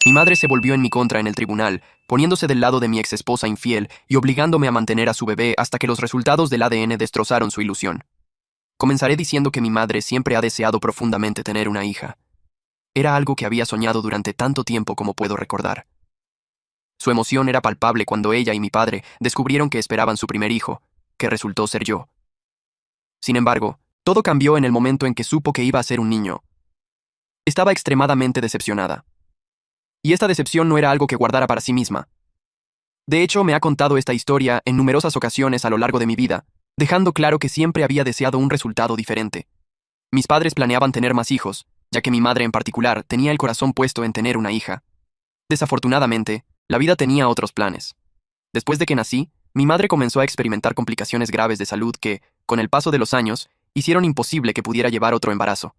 Mi madre se volvió en mi contra en el tribunal, poniéndose del lado de mi exesposa infiel y obligándome a mantener a su bebé hasta que los resultados del ADN destrozaron su ilusión. Comenzaré diciendo que mi madre siempre ha deseado profundamente tener una hija. Era algo que había soñado durante tanto tiempo como puedo recordar. Su emoción era palpable cuando ella y mi padre descubrieron que esperaban su primer hijo, que resultó ser yo. Sin embargo, todo cambió en el momento en que supo que iba a ser un niño. Estaba extremadamente decepcionada. Y esta decepción no era algo que guardara para sí misma. De hecho, me ha contado esta historia en numerosas ocasiones a lo largo de mi vida, dejando claro que siempre había deseado un resultado diferente. Mis padres planeaban tener más hijos, ya que mi madre en particular tenía el corazón puesto en tener una hija. Desafortunadamente, la vida tenía otros planes. Después de que nací, mi madre comenzó a experimentar complicaciones graves de salud que, con el paso de los años, hicieron imposible que pudiera llevar otro embarazo.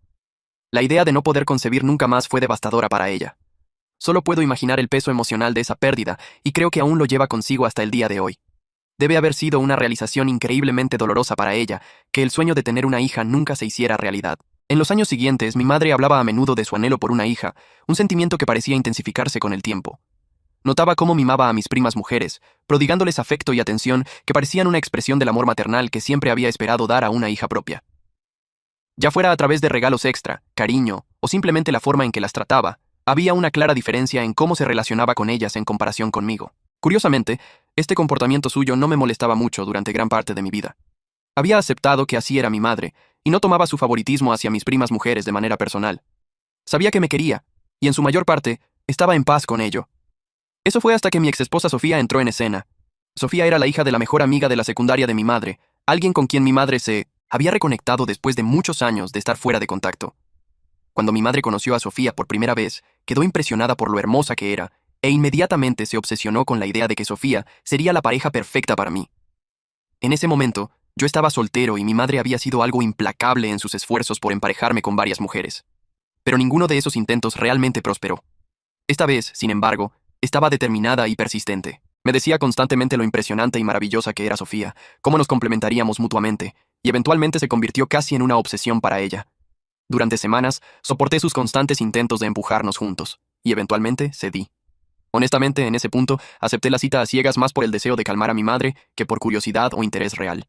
La idea de no poder concebir nunca más fue devastadora para ella. Solo puedo imaginar el peso emocional de esa pérdida y creo que aún lo lleva consigo hasta el día de hoy. Debe haber sido una realización increíblemente dolorosa para ella, que el sueño de tener una hija nunca se hiciera realidad. En los años siguientes, mi madre hablaba a menudo de su anhelo por una hija, un sentimiento que parecía intensificarse con el tiempo. Notaba cómo mimaba a mis primas mujeres, prodigándoles afecto y atención que parecían una expresión del amor maternal que siempre había esperado dar a una hija propia. Ya fuera a través de regalos extra, cariño, o simplemente la forma en que las trataba, había una clara diferencia en cómo se relacionaba con ellas en comparación conmigo. Curiosamente, este comportamiento suyo no me molestaba mucho durante gran parte de mi vida. Había aceptado que así era mi madre, y no tomaba su favoritismo hacia mis primas mujeres de manera personal. Sabía que me quería, y en su mayor parte, estaba en paz con ello. Eso fue hasta que mi exesposa Sofía entró en escena. Sofía era la hija de la mejor amiga de la secundaria de mi madre, alguien con quien mi madre se había reconectado después de muchos años de estar fuera de contacto. Cuando mi madre conoció a Sofía por primera vez, quedó impresionada por lo hermosa que era, e inmediatamente se obsesionó con la idea de que Sofía sería la pareja perfecta para mí. En ese momento, yo estaba soltero y mi madre había sido algo implacable en sus esfuerzos por emparejarme con varias mujeres. Pero ninguno de esos intentos realmente prosperó. Esta vez, sin embargo, estaba determinada y persistente. Me decía constantemente lo impresionante y maravillosa que era Sofía, cómo nos complementaríamos mutuamente, y eventualmente se convirtió casi en una obsesión para ella. Durante semanas, soporté sus constantes intentos de empujarnos juntos, y eventualmente cedí. Honestamente, en ese punto, acepté la cita a ciegas más por el deseo de calmar a mi madre que por curiosidad o interés real.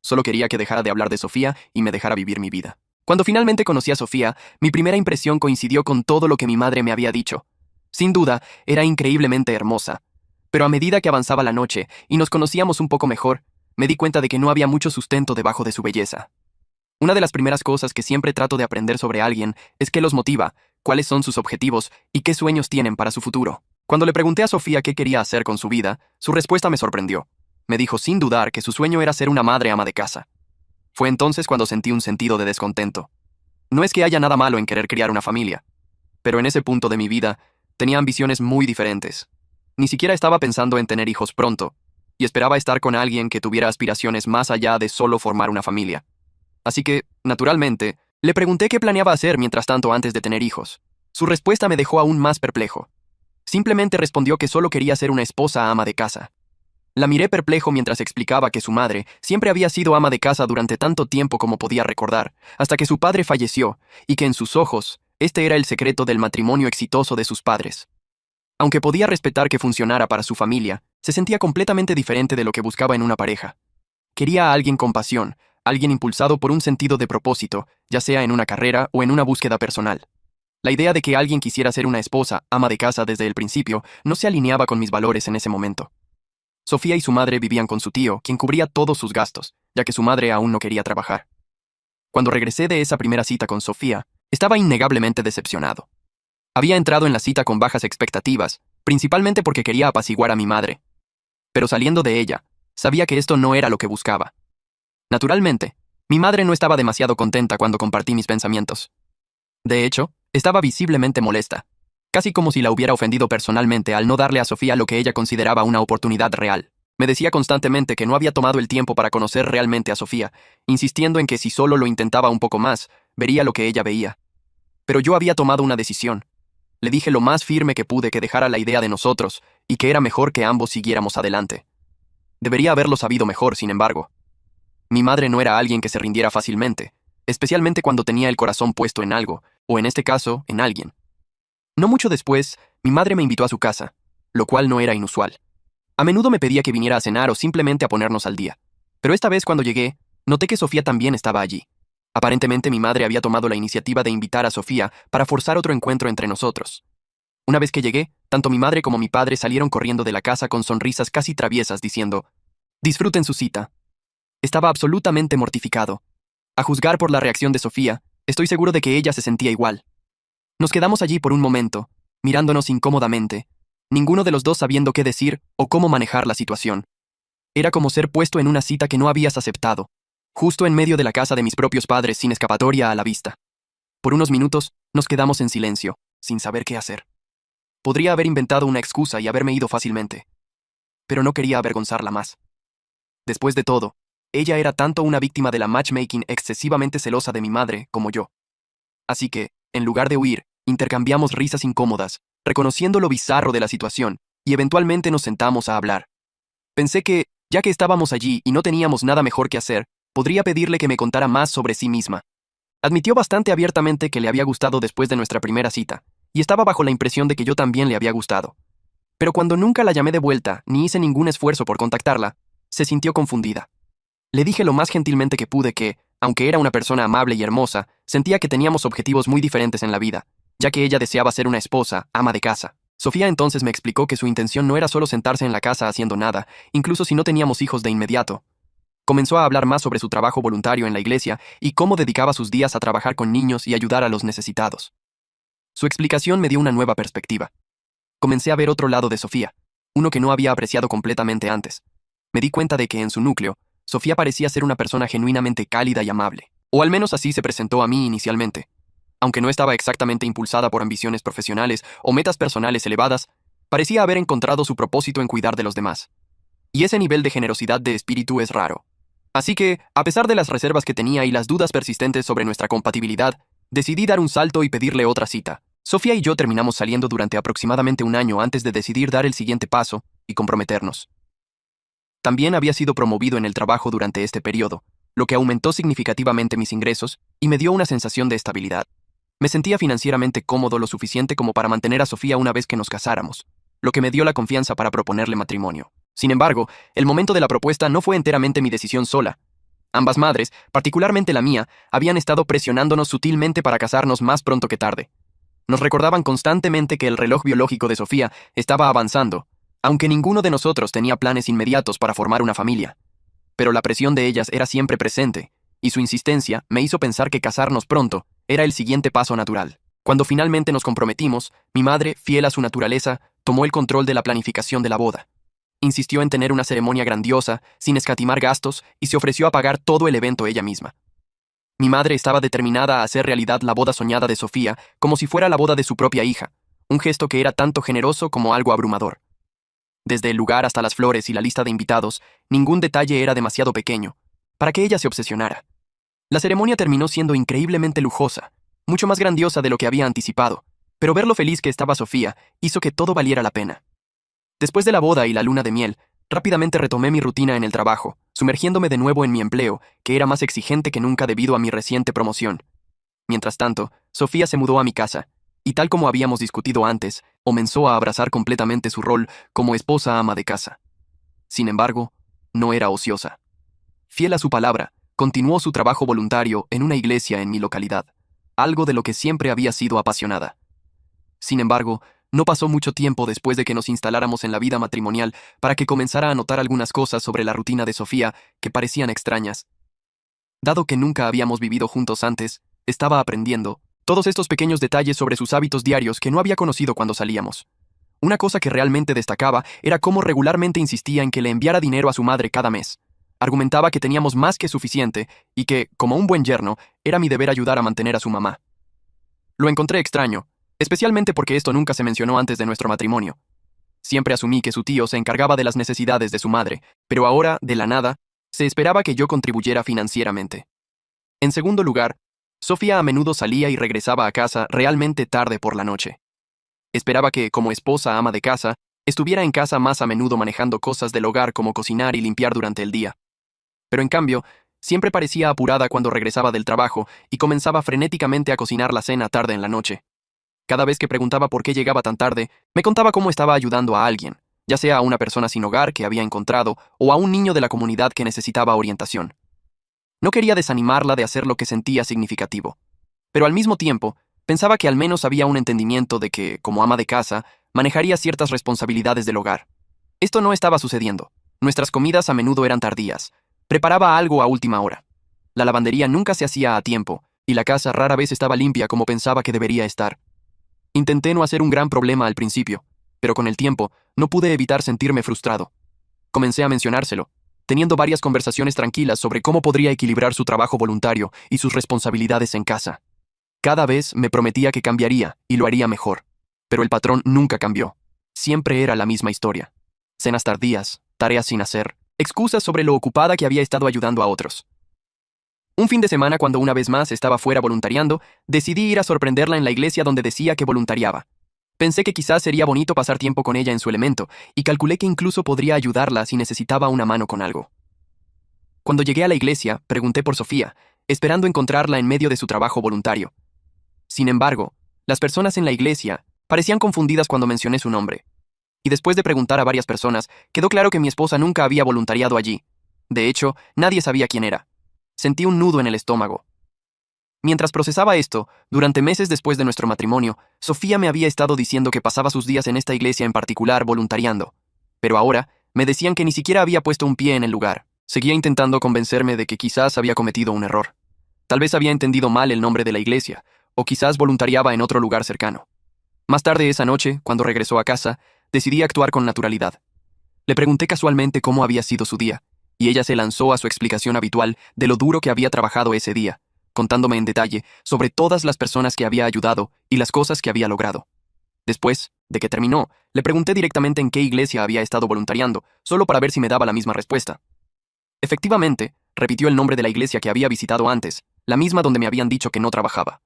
Solo quería que dejara de hablar de Sofía y me dejara vivir mi vida. Cuando finalmente conocí a Sofía, mi primera impresión coincidió con todo lo que mi madre me había dicho. Sin duda, era increíblemente hermosa. Pero a medida que avanzaba la noche y nos conocíamos un poco mejor, me di cuenta de que no había mucho sustento debajo de su belleza. Una de las primeras cosas que siempre trato de aprender sobre alguien es qué los motiva, cuáles son sus objetivos y qué sueños tienen para su futuro. Cuando le pregunté a Sofía qué quería hacer con su vida, su respuesta me sorprendió. Me dijo sin dudar que su sueño era ser una madre ama de casa. Fue entonces cuando sentí un sentido de descontento. No es que haya nada malo en querer criar una familia, pero en ese punto de mi vida tenía ambiciones muy diferentes. Ni siquiera estaba pensando en tener hijos pronto, y esperaba estar con alguien que tuviera aspiraciones más allá de solo formar una familia. Así que, naturalmente, le pregunté qué planeaba hacer mientras tanto antes de tener hijos. Su respuesta me dejó aún más perplejo. Simplemente respondió que solo quería ser una esposa ama de casa. La miré perplejo mientras explicaba que su madre siempre había sido ama de casa durante tanto tiempo como podía recordar, hasta que su padre falleció, y que en sus ojos, este era el secreto del matrimonio exitoso de sus padres. Aunque podía respetar que funcionara para su familia, se sentía completamente diferente de lo que buscaba en una pareja. Quería a alguien con pasión, alguien impulsado por un sentido de propósito, ya sea en una carrera o en una búsqueda personal. La idea de que alguien quisiera ser una esposa, ama de casa desde el principio, no se alineaba con mis valores en ese momento. Sofía y su madre vivían con su tío, quien cubría todos sus gastos, ya que su madre aún no quería trabajar. Cuando regresé de esa primera cita con Sofía, estaba innegablemente decepcionado. Había entrado en la cita con bajas expectativas, principalmente porque quería apaciguar a mi madre. Pero saliendo de ella, sabía que esto no era lo que buscaba. Naturalmente, mi madre no estaba demasiado contenta cuando compartí mis pensamientos. De hecho, estaba visiblemente molesta, casi como si la hubiera ofendido personalmente al no darle a Sofía lo que ella consideraba una oportunidad real. Me decía constantemente que no había tomado el tiempo para conocer realmente a Sofía, insistiendo en que si solo lo intentaba un poco más, vería lo que ella veía. Pero yo había tomado una decisión. Le dije lo más firme que pude que dejara la idea de nosotros y que era mejor que ambos siguiéramos adelante. Debería haberlo sabido mejor, sin embargo. Mi madre no era alguien que se rindiera fácilmente, especialmente cuando tenía el corazón puesto en algo, o en este caso, en alguien. No mucho después, mi madre me invitó a su casa, lo cual no era inusual. A menudo me pedía que viniera a cenar o simplemente a ponernos al día. Pero esta vez cuando llegué, noté que Sofía también estaba allí. Aparentemente mi madre había tomado la iniciativa de invitar a Sofía para forzar otro encuentro entre nosotros. Una vez que llegué, tanto mi madre como mi padre salieron corriendo de la casa con sonrisas casi traviesas diciendo, «Disfruten su cita». Estaba absolutamente mortificado. A juzgar por la reacción de Sofía, estoy seguro de que ella se sentía igual. Nos quedamos allí por un momento, mirándonos incómodamente, ninguno de los dos sabiendo qué decir o cómo manejar la situación. Era como ser puesto en una cita que no habías aceptado, justo en medio de la casa de mis propios padres sin escapatoria a la vista. Por unos minutos, nos quedamos en silencio, sin saber qué hacer. Podría haber inventado una excusa y haberme ido fácilmente, pero no quería avergonzarla más. Después de todo, ella era tanto una víctima de la matchmaking excesivamente celosa de mi madre como yo. Así que, en lugar de huir, intercambiamos risas incómodas, reconociendo lo bizarro de la situación, y eventualmente nos sentamos a hablar. Pensé que, ya que estábamos allí y no teníamos nada mejor que hacer, podría pedirle que me contara más sobre sí misma. Admitió bastante abiertamente que le había gustado después de nuestra primera cita, y estaba bajo la impresión de que yo también le había gustado. Pero cuando nunca la llamé de vuelta, ni hice ningún esfuerzo por contactarla, se sintió confundida. Le dije lo más gentilmente que pude que, aunque era una persona amable y hermosa, sentía que teníamos objetivos muy diferentes en la vida, ya que ella deseaba ser una esposa, ama de casa. Sofía entonces me explicó que su intención no era solo sentarse en la casa haciendo nada, incluso si no teníamos hijos de inmediato. Comenzó a hablar más sobre su trabajo voluntario en la iglesia y cómo dedicaba sus días a trabajar con niños y ayudar a los necesitados. Su explicación me dio una nueva perspectiva. Comencé a ver otro lado de Sofía, uno que no había apreciado completamente antes. Me di cuenta de que en su núcleo, Sofía parecía ser una persona genuinamente cálida y amable, o al menos así se presentó a mí inicialmente. Aunque no estaba exactamente impulsada por ambiciones profesionales o metas personales elevadas, parecía haber encontrado su propósito en cuidar de los demás. Y ese nivel de generosidad de espíritu es raro. Así que, a pesar de las reservas que tenía y las dudas persistentes sobre nuestra compatibilidad, decidí dar un salto y pedirle otra cita. Sofía y yo terminamos saliendo durante aproximadamente un año antes de decidir dar el siguiente paso y comprometernos. También había sido promovido en el trabajo durante este periodo, lo que aumentó significativamente mis ingresos y me dio una sensación de estabilidad. Me sentía financieramente cómodo lo suficiente como para mantener a Sofía una vez que nos casáramos, lo que me dio la confianza para proponerle matrimonio. Sin embargo, el momento de la propuesta no fue enteramente mi decisión sola. Ambas madres, particularmente la mía, habían estado presionándonos sutilmente para casarnos más pronto que tarde. Nos recordaban constantemente que el reloj biológico de Sofía estaba avanzando, aunque ninguno de nosotros tenía planes inmediatos para formar una familia. Pero la presión de ellas era siempre presente, y su insistencia me hizo pensar que casarnos pronto era el siguiente paso natural. Cuando finalmente nos comprometimos, mi madre, fiel a su naturaleza, tomó el control de la planificación de la boda. Insistió en tener una ceremonia grandiosa, sin escatimar gastos, y se ofreció a pagar todo el evento ella misma. Mi madre estaba determinada a hacer realidad la boda soñada de Sofía como si fuera la boda de su propia hija, un gesto que era tanto generoso como algo abrumador. Desde el lugar hasta las flores y la lista de invitados, ningún detalle era demasiado pequeño para que ella se obsesionara. La ceremonia terminó siendo increíblemente lujosa, mucho más grandiosa de lo que había anticipado, pero ver lo feliz que estaba Sofía hizo que todo valiera la pena. Después de la boda y la luna de miel, rápidamente retomé mi rutina en el trabajo, sumergiéndome de nuevo en mi empleo, que era más exigente que nunca debido a mi reciente promoción. Mientras tanto, Sofía se mudó a mi casa, y tal como habíamos discutido antes, comenzó a abrazar completamente su rol como esposa ama de casa. Sin embargo, no era ociosa. Fiel a su palabra, continuó su trabajo voluntario en una iglesia en mi localidad, algo de lo que siempre había sido apasionada. Sin embargo, no pasó mucho tiempo después de que nos instaláramos en la vida matrimonial para que comenzara a notar algunas cosas sobre la rutina de Sofía que parecían extrañas. Dado que nunca habíamos vivido juntos antes, estaba aprendiendo todos estos pequeños detalles sobre sus hábitos diarios que no había conocido cuando salíamos. Una cosa que realmente destacaba era cómo regularmente insistía en que le enviara dinero a su madre cada mes. Argumentaba que teníamos más que suficiente y que, como un buen yerno, era mi deber ayudar a mantener a su mamá. Lo encontré extraño, especialmente porque esto nunca se mencionó antes de nuestro matrimonio. Siempre asumí que su tío se encargaba de las necesidades de su madre, pero ahora, de la nada, se esperaba que yo contribuyera financieramente. En segundo lugar, Sofía a menudo salía y regresaba a casa realmente tarde por la noche. Esperaba que, como esposa ama de casa, estuviera en casa más a menudo manejando cosas del hogar como cocinar y limpiar durante el día. Pero en cambio, siempre parecía apurada cuando regresaba del trabajo y comenzaba frenéticamente a cocinar la cena tarde en la noche. Cada vez que preguntaba por qué llegaba tan tarde, me contaba cómo estaba ayudando a alguien, ya sea a una persona sin hogar que había encontrado o a un niño de la comunidad que necesitaba orientación. No quería desanimarla de hacer lo que sentía significativo, pero al mismo tiempo pensaba que al menos había un entendimiento de que, como ama de casa, manejaría ciertas responsabilidades del hogar. Esto no estaba sucediendo. Nuestras comidas a menudo eran tardías. Preparaba algo a última hora. La lavandería nunca se hacía a tiempo, y la casa rara vez estaba limpia como pensaba que debería estar. Intenté no hacer un gran problema al principio, pero con el tiempo no pude evitar sentirme frustrado. Comencé a mencionárselo, teniendo varias conversaciones tranquilas sobre cómo podría equilibrar su trabajo voluntario y sus responsabilidades en casa. Cada vez me prometía que cambiaría y lo haría mejor, pero el patrón nunca cambió. Siempre era la misma historia. Cenas tardías, tareas sin hacer, excusas sobre lo ocupada que había estado ayudando a otros. Un fin de semana, cuando una vez más estaba fuera voluntariando, decidí ir a sorprenderla en la iglesia donde decía que voluntariaba. Pensé que quizás sería bonito pasar tiempo con ella en su elemento, y calculé que incluso podría ayudarla si necesitaba una mano con algo. Cuando llegué a la iglesia, pregunté por Sofía, esperando encontrarla en medio de su trabajo voluntario. Sin embargo, las personas en la iglesia parecían confundidas cuando mencioné su nombre. Y después de preguntar a varias personas, quedó claro que mi esposa nunca había voluntariado allí. De hecho, nadie sabía quién era. Sentí un nudo en el estómago. Mientras procesaba esto, durante meses después de nuestro matrimonio, Sofía me había estado diciendo que pasaba sus días en esta iglesia en particular voluntariando. Pero ahora, me decían que ni siquiera había puesto un pie en el lugar. Seguía intentando convencerme de que quizás había cometido un error. Tal vez había entendido mal el nombre de la iglesia, o quizás voluntariaba en otro lugar cercano. Más tarde esa noche, cuando regresó a casa, decidí actuar con naturalidad. Le pregunté casualmente cómo había sido su día, y ella se lanzó a su explicación habitual de lo duro que había trabajado ese día, contándome en detalle sobre todas las personas que había ayudado y las cosas que había logrado. Después de que terminó, le pregunté directamente en qué iglesia había estado voluntariando, solo para ver si me daba la misma respuesta. Efectivamente, repitió el nombre de la iglesia que había visitado antes, la misma donde me habían dicho que no trabajaba.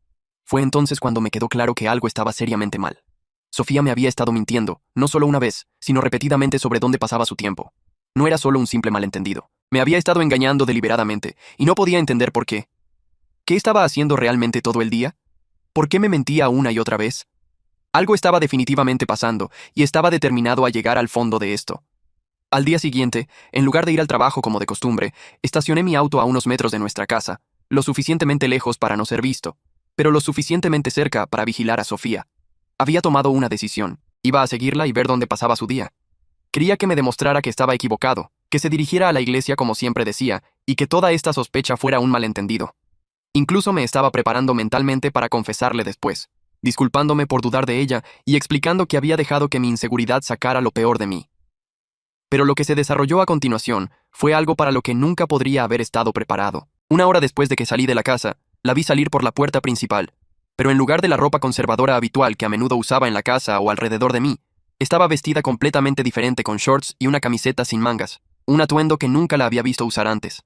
Fue entonces cuando me quedó claro que algo estaba seriamente mal. Sofía me había estado mintiendo, no solo una vez, sino repetidamente sobre dónde pasaba su tiempo. No era solo un simple malentendido. Me había estado engañando deliberadamente, y no podía entender por qué. ¿Qué estaba haciendo realmente todo el día? ¿Por qué me mentía una y otra vez? Algo estaba definitivamente pasando, y estaba determinado a llegar al fondo de esto. Al día siguiente, en lugar de ir al trabajo como de costumbre, estacioné mi auto a unos metros de nuestra casa, lo suficientemente lejos para no ser visto, pero lo suficientemente cerca para vigilar a Sofía. Había tomado una decisión. Iba a seguirla y ver dónde pasaba su día. Quería que me demostrara que estaba equivocado, que se dirigiera a la iglesia como siempre decía, y que toda esta sospecha fuera un malentendido. Incluso me estaba preparando mentalmente para confesarle después, disculpándome por dudar de ella y explicando que había dejado que mi inseguridad sacara lo peor de mí. Pero lo que se desarrolló a continuación fue algo para lo que nunca podría haber estado preparado. Una hora después de que salí de la casa, la vi salir por la puerta principal, pero en lugar de la ropa conservadora habitual que a menudo usaba en la casa o alrededor de mí, estaba vestida completamente diferente con shorts y una camiseta sin mangas, un atuendo que nunca la había visto usar antes.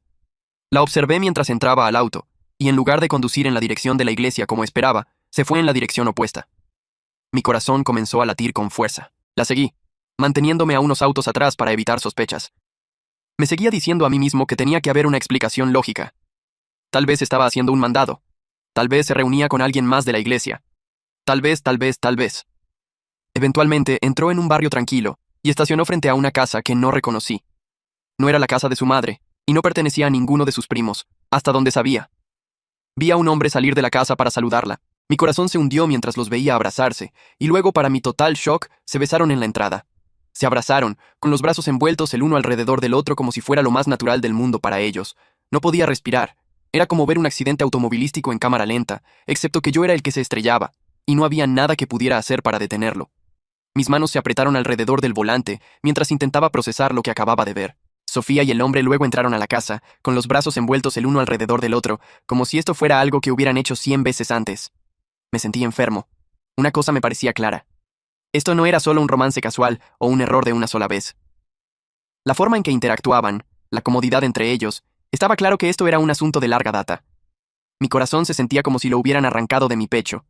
La observé mientras entraba al auto, y en lugar de conducir en la dirección de la iglesia como esperaba, se fue en la dirección opuesta. Mi corazón comenzó a latir con fuerza. La seguí, manteniéndome a unos autos atrás para evitar sospechas. Me seguía diciendo a mí mismo que tenía que haber una explicación lógica. Tal vez estaba haciendo un mandado. Tal vez se reunía con alguien más de la iglesia. Tal vez. Eventualmente entró en un barrio tranquilo y estacionó frente a una casa que no reconocí. No era la casa de su madre, y no pertenecía a ninguno de sus primos, hasta donde sabía. Vi a un hombre salir de la casa para saludarla. Mi corazón se hundió mientras los veía abrazarse, y luego, para mi total shock, se besaron en la entrada. Se abrazaron, con los brazos envueltos el uno alrededor del otro como si fuera lo más natural del mundo para ellos. No podía respirar. Era como ver un accidente automovilístico en cámara lenta, excepto que yo era el que se estrellaba, y no había nada que pudiera hacer para detenerlo. Mis manos se apretaron alrededor del volante mientras intentaba procesar lo que acababa de ver. Sofía y el hombre luego entraron a la casa, con los brazos envueltos el uno alrededor del otro, como si esto fuera algo que hubieran hecho 100 veces antes. Me sentí enfermo. Una cosa me parecía clara. Esto no era solo un romance casual o un error de una sola vez. La forma en que interactuaban, la comodidad entre ellos, estaba claro que esto era un asunto de larga data. Mi corazón se sentía como si lo hubieran arrancado de mi pecho.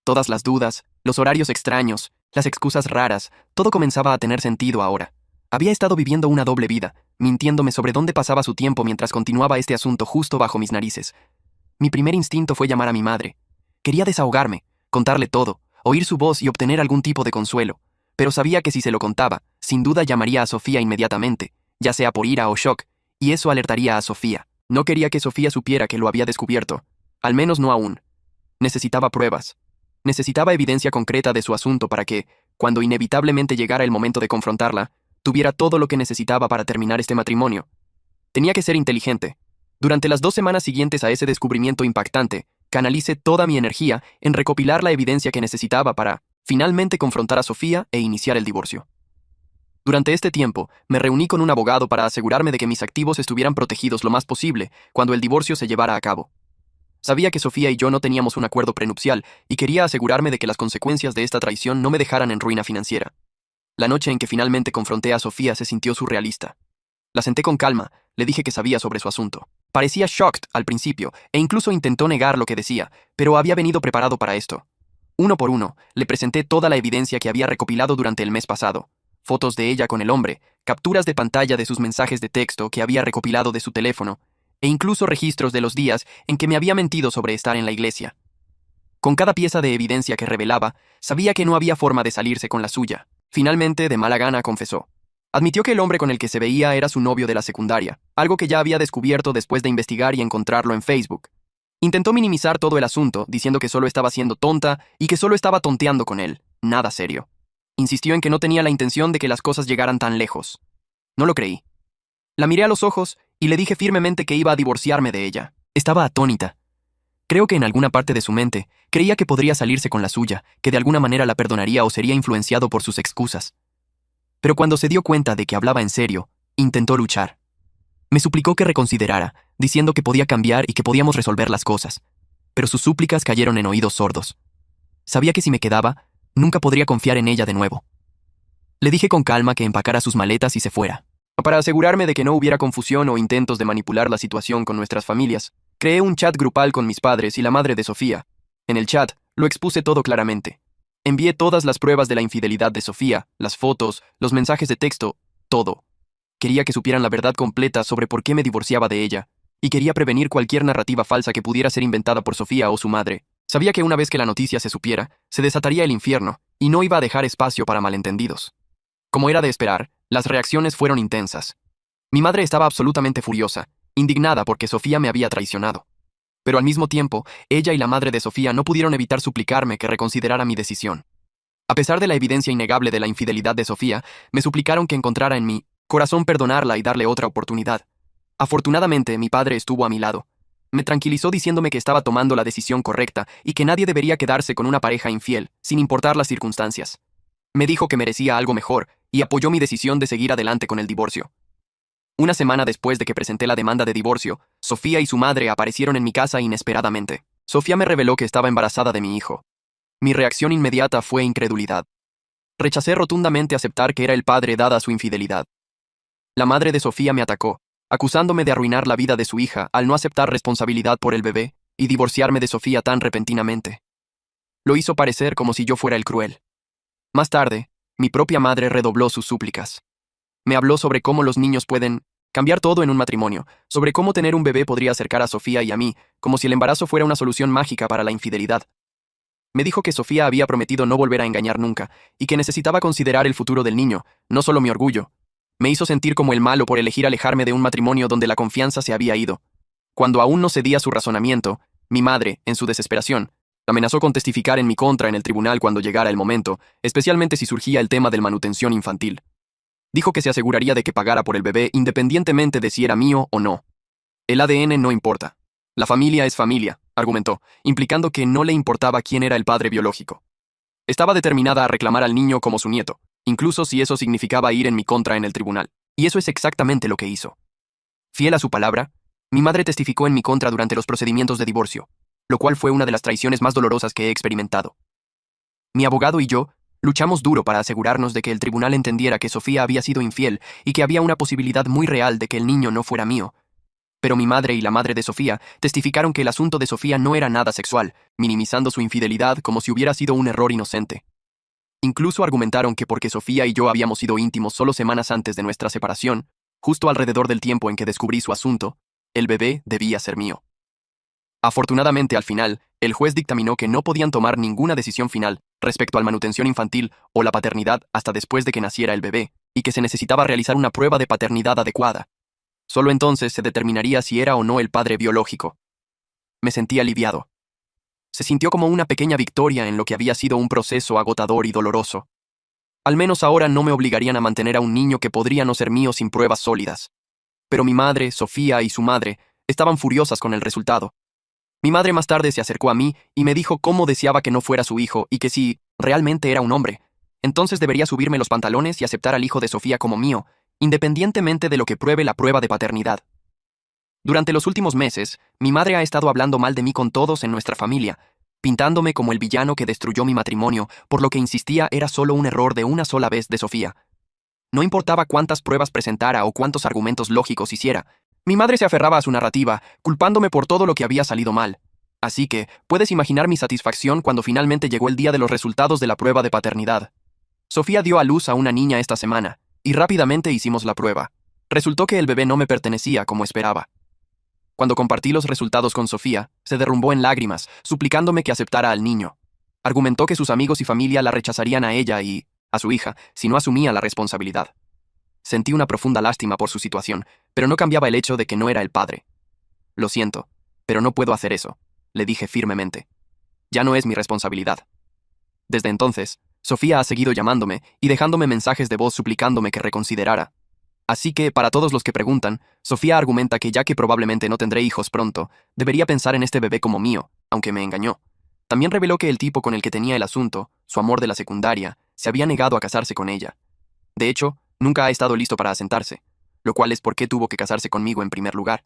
Todas las dudas, los horarios extraños, las excusas raras, todo comenzaba a tener sentido ahora. Había estado viviendo una doble vida, mintiéndome sobre dónde pasaba su tiempo mientras continuaba este asunto justo bajo mis narices. Mi primer instinto fue llamar a mi madre. Quería desahogarme, contarle todo, oír su voz y obtener algún tipo de consuelo. Pero sabía que si se lo contaba, sin duda llamaría a Sofía inmediatamente, ya sea por ira o shock, y eso alertaría a Sofía. No quería que Sofía supiera que lo había descubierto. Al menos no aún. Necesitaba pruebas. Necesitaba evidencia concreta de su asunto para que, cuando inevitablemente llegara el momento de confrontarla, tuviera todo lo que necesitaba para terminar este matrimonio. Tenía que ser inteligente. Durante las 2 semanas siguientes a ese descubrimiento impactante, canalicé toda mi energía en recopilar la evidencia que necesitaba para, finalmente, confrontar a Sofía e iniciar el divorcio. Durante este tiempo, me reuní con un abogado para asegurarme de que mis activos estuvieran protegidos lo más posible cuando el divorcio se llevara a cabo. Sabía que Sofía y yo no teníamos un acuerdo prenupcial y quería asegurarme de que las consecuencias de esta traición no me dejaran en ruina financiera. La noche en que finalmente confronté a Sofía se sintió surrealista. La senté con calma, le dije que sabía sobre su asunto. Parecía shocked al principio e incluso intentó negar lo que decía, pero había venido preparado para esto. Uno por uno, le presenté toda la evidencia que había recopilado durante el mes pasado. Fotos de ella con el hombre, capturas de pantalla de sus mensajes de texto que había recopilado de su teléfono, e incluso registros de los días en que me había mentido sobre estar en la iglesia. Con cada pieza de evidencia que revelaba, sabía que no había forma de salirse con la suya. Finalmente, de mala gana, confesó. Admitió que el hombre con el que se veía era su novio de la secundaria, algo que ya había descubierto después de investigar y encontrarlo en Facebook. Intentó minimizar todo el asunto, diciendo que solo estaba siendo tonta y que solo estaba tonteando con él, nada serio. Insistió en que no tenía la intención de que las cosas llegaran tan lejos. No lo creí. La miré a los ojos y le dije firmemente que iba a divorciarme de ella. Estaba atónita. Creo que en alguna parte de su mente creía que podría salirse con la suya, que de alguna manera la perdonaría o sería influenciado por sus excusas. Pero cuando se dio cuenta de que hablaba en serio, intentó luchar. Me suplicó que reconsiderara, diciendo que podía cambiar y que podíamos resolver las cosas. Pero sus súplicas cayeron en oídos sordos. Sabía que si me quedaba, nunca podría confiar en ella de nuevo. Le dije con calma que empacara sus maletas y se fuera. Para asegurarme de que no hubiera confusión o intentos de manipular la situación con nuestras familias, creé un chat grupal con mis padres y la madre de Sofía. En el chat, lo expuse todo claramente. Envié todas las pruebas de la infidelidad de Sofía, las fotos, los mensajes de texto, todo. Quería que supieran la verdad completa sobre por qué me divorciaba de ella, y quería prevenir cualquier narrativa falsa que pudiera ser inventada por Sofía o su madre. Sabía que una vez que la noticia se supiera, se desataría el infierno, y no iba a dejar espacio para malentendidos. Como era de esperar, las reacciones fueron intensas. Mi madre estaba absolutamente furiosa, indignada porque Sofía me había traicionado. Pero al mismo tiempo, ella y la madre de Sofía no pudieron evitar suplicarme que reconsiderara mi decisión. A pesar de la evidencia innegable de la infidelidad de Sofía, me suplicaron que encontrara en mi corazón perdonarla y darle otra oportunidad. Afortunadamente, mi padre estuvo a mi lado. Me tranquilizó diciéndome que estaba tomando la decisión correcta y que nadie debería quedarse con una pareja infiel, sin importar las circunstancias. Me dijo que merecía algo mejor y apoyó mi decisión de seguir adelante con el divorcio. Una semana después de que presenté la demanda de divorcio, Sofía y su madre aparecieron en mi casa inesperadamente. Sofía me reveló que estaba embarazada de mi hijo. Mi reacción inmediata fue incredulidad. Rechacé rotundamente aceptar que era el padre dada su infidelidad. La madre de Sofía me atacó, acusándome de arruinar la vida de su hija al no aceptar responsabilidad por el bebé y divorciarme de Sofía tan repentinamente. Lo hizo parecer como si yo fuera el cruel. Más tarde, mi propia madre redobló sus súplicas. Me habló sobre cómo los niños pueden cambiar todo en un matrimonio, sobre cómo tener un bebé podría acercar a Sofía y a mí, como si el embarazo fuera una solución mágica para la infidelidad. Me dijo que Sofía había prometido no volver a engañar nunca, y que necesitaba considerar el futuro del niño, no solo mi orgullo. Me hizo sentir como el malo por elegir alejarme de un matrimonio donde la confianza se había ido. Cuando aún no cedía su razonamiento, mi madre, en su desesperación, amenazó con testificar en mi contra en el tribunal cuando llegara el momento, especialmente si surgía el tema de manutención infantil. Dijo que se aseguraría de que pagara por el bebé independientemente de si era mío o no. El ADN no importa. La familia es familia, argumentó, implicando que no le importaba quién era el padre biológico. Estaba determinada a reclamar al niño como su nieto, incluso si eso significaba ir en mi contra en el tribunal. Y eso es exactamente lo que hizo. Fiel a su palabra, mi madre testificó en mi contra durante los procedimientos de divorcio, lo cual fue una de las traiciones más dolorosas que he experimentado. Mi abogado y yo luchamos duro para asegurarnos de que el tribunal entendiera que Sofía había sido infiel y que había una posibilidad muy real de que el niño no fuera mío. Pero mi madre y la madre de Sofía testificaron que el asunto de Sofía no era nada sexual, minimizando su infidelidad como si hubiera sido un error inocente. Incluso argumentaron que porque Sofía y yo habíamos sido íntimos solo semanas antes de nuestra separación, justo alrededor del tiempo en que descubrí su asunto, el bebé debía ser mío. Afortunadamente, al final, el juez dictaminó que no podían tomar ninguna decisión final respecto al manutención infantil o la paternidad hasta después de que naciera el bebé, y que se necesitaba realizar una prueba de paternidad adecuada. Solo entonces se determinaría si era o no el padre biológico. Me sentí aliviado. Se sintió como una pequeña victoria en lo que había sido un proceso agotador y doloroso. Al menos ahora no me obligarían a mantener a un niño que podría no ser mío sin pruebas sólidas. Pero mi madre, Sofía y su madre estaban furiosas con el resultado. Mi madre más tarde se acercó a mí y me dijo cómo deseaba que no fuera su hijo y que si realmente era un hombre, entonces debería subirme los pantalones y aceptar al hijo de Sofía como mío, independientemente de lo que pruebe la prueba de paternidad. Durante los últimos meses, mi madre ha estado hablando mal de mí con todos en nuestra familia, pintándome como el villano que destruyó mi matrimonio, por lo que insistía era solo un error de una sola vez de Sofía. No importaba cuántas pruebas presentara o cuántos argumentos lógicos hiciera, mi madre se aferraba a su narrativa, culpándome por todo lo que había salido mal. Así que, puedes imaginar mi satisfacción cuando finalmente llegó el día de los resultados de la prueba de paternidad. Sofía dio a luz a una niña esta semana, y rápidamente hicimos la prueba. Resultó que el bebé no me pertenecía como esperaba. Cuando compartí los resultados con Sofía, se derrumbó en lágrimas, suplicándome que aceptara al niño. Argumentó que sus amigos y familia la rechazarían a ella y a su hija si no asumía la responsabilidad. Sentí una profunda lástima por su situación, pero no cambiaba el hecho de que no era el padre. Lo siento, pero no puedo hacer eso, le dije firmemente. Ya no es mi responsabilidad. Desde entonces, Sofía ha seguido llamándome y dejándome mensajes de voz suplicándome que reconsiderara. Así que, para todos los que preguntan, Sofía argumenta que ya que probablemente no tendré hijos pronto, debería pensar en este bebé como mío, aunque me engañó. También reveló que el tipo con el que tenía el asunto, su amor de la secundaria, se había negado a casarse con ella. De hecho, nunca ha estado listo para asentarse, lo cual es por qué tuvo que casarse conmigo en primer lugar.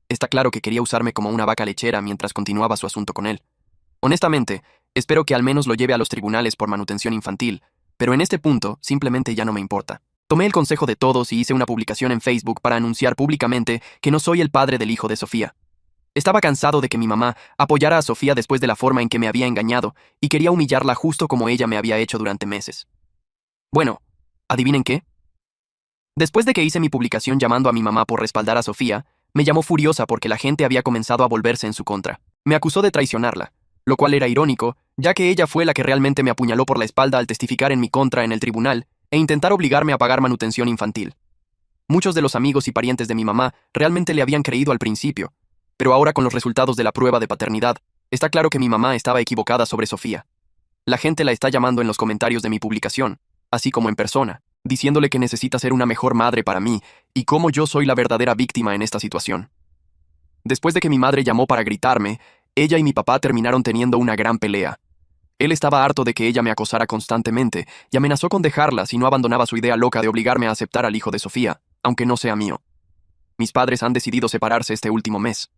Está claro que quería usarme como una vaca lechera mientras continuaba su asunto con él. Honestamente, espero que al menos lo lleve a los tribunales por manutención infantil, pero en este punto simplemente ya no me importa. Tomé el consejo de todos y hice una publicación en Facebook para anunciar públicamente que no soy el padre del hijo de Sofía. Estaba cansado de que mi mamá apoyara a Sofía después de la forma en que me había engañado y quería humillarla justo como ella me había hecho durante meses. Bueno, ¿adivinen qué? Después de que hice mi publicación llamando a mi mamá por respaldar a Sofía, me llamó furiosa porque la gente había comenzado a volverse en su contra. Me acusó de traicionarla, lo cual era irónico, ya que ella fue la que realmente me apuñaló por la espalda al testificar en mi contra en el tribunal e intentar obligarme a pagar manutención infantil. Muchos de los amigos y parientes de mi mamá realmente le habían creído al principio, pero ahora con los resultados de la prueba de paternidad, está claro que mi mamá estaba equivocada sobre Sofía. La gente la está llamando en los comentarios de mi publicación, así como en persona, diciéndole que necesita ser una mejor madre para mí y cómo yo soy la verdadera víctima en esta situación. Después de que mi madre llamó para gritarme, ella y mi papá terminaron teniendo una gran pelea. Él estaba harto de que ella me acosara constantemente y amenazó con dejarla si no abandonaba su idea loca de obligarme a aceptar al hijo de Sofía, aunque no sea mío. Mis padres han decidido separarse este último mes.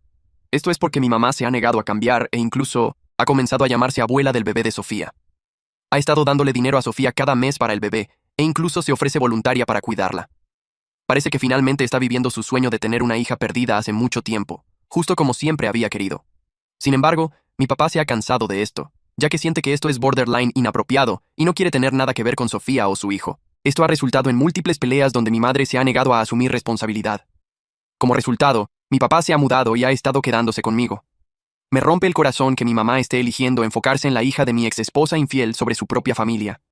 Esto es porque mi mamá se ha negado a cambiar e incluso ha comenzado a llamarse abuela del bebé de Sofía. Ha estado dándole dinero a Sofía cada mes para el bebé e incluso se ofrece voluntaria para cuidarla. Parece que finalmente está viviendo su sueño de tener una hija perdida hace mucho tiempo, justo como siempre había querido. Sin embargo, mi papá se ha cansado de esto, ya que siente que esto es borderline inapropiado y no quiere tener nada que ver con Sofía o su hijo. Esto ha resultado en múltiples peleas donde mi madre se ha negado a asumir responsabilidad. Como resultado, mi papá se ha mudado y ha estado quedándose conmigo. Me rompe el corazón que mi mamá esté eligiendo enfocarse en la hija de mi exesposa infiel sobre su propia familia.